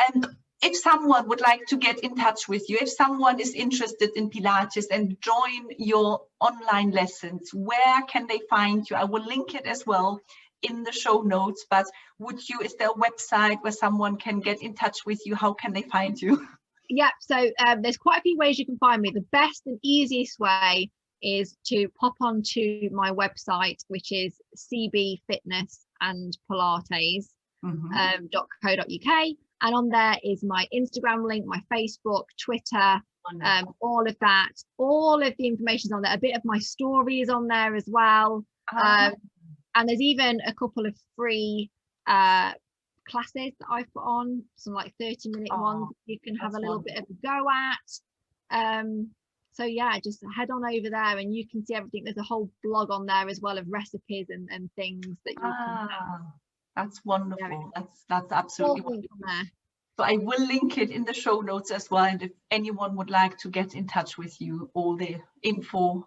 And if someone would like to get in touch with you, if someone is interested in Pilates and join your online lessons, where can they find you? I will link it as well in the show notes, but is there a website where someone can get in touch with you? How can they find you? Yeah, so there's quite a few ways you can find me. The best and easiest way is to pop onto my website, which is CB Fitness and Pilates .co.uk, and on there is my Instagram link, my Facebook, Twitter, all of that. All of the information's on there. A bit of my story is on there as well. And there's even a couple of free classes that I've put on, some like 30-minute ones you can have a little bit of a go at. So yeah, just head on over there and you can see everything. There's a whole blog on there as well of recipes and things that you can have. That's wonderful. That's absolutely wonderful. So I will link it in the show notes as well, and if anyone would like to get in touch with you, all the info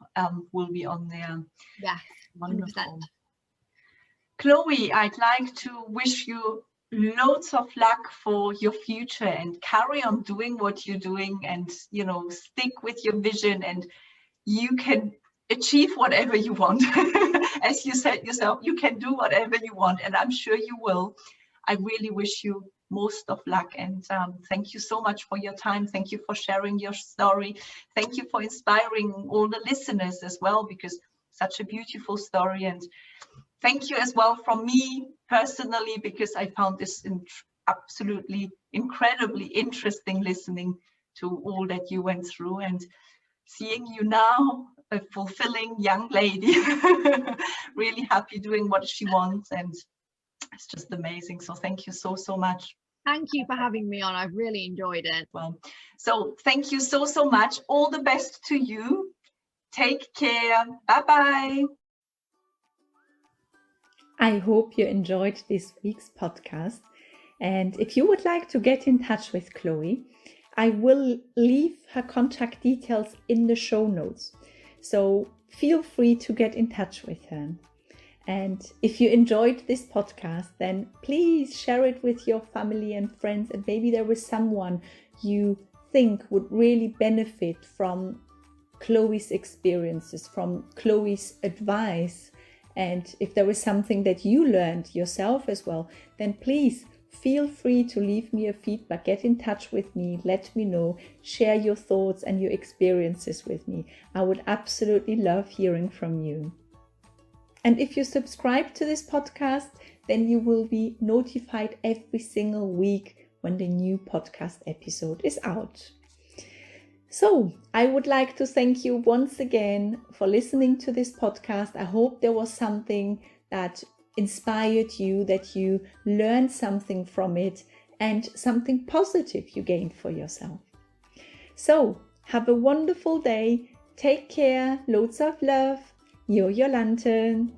will be on there. Yeah, wonderful. 100%. Chloe, I'd like to wish you loads of luck for your future and carry on doing what you're doing, and you know, stick with your vision, and you can achieve whatever you want. As you said yourself, you can do whatever you want, and I'm sure you will. I really wish you most of luck, and thank you so much for your time. Thank you for sharing your story. Thank you for inspiring all the listeners as well, because such a beautiful story. And thank you as well from me personally, because I found this absolutely incredibly interesting listening to all that you went through and seeing you now, a fulfilling young lady, really happy doing what she wants, and it's just amazing. So thank you so, so much. Thank you for having me on. I've really enjoyed it. Well, so thank you so, so much. All the best to you. Take care. Bye-bye. I hope you enjoyed this week's podcast. And if you would like to get in touch with Chloe, I will leave her contact details in the show notes. So feel free to get in touch with her. And if you enjoyed this podcast, then please share it with your family and friends. And maybe there was someone you think would really benefit from Chloe's experiences, from Chloe's advice. And if there was something that you learned yourself as well, then please feel free to leave me a feedback, get in touch with me, let me know, share your thoughts and your experiences with me. I would absolutely love hearing from you. And if you subscribe to this podcast, then you will be notified every single week when the new podcast episode is out. So I would like to thank you once again for listening to this podcast. I hope there was something that inspired you, that you learned something from it, and something positive you gained for yourself. So have a wonderful day. Take care. Loads of love. Your Lantern.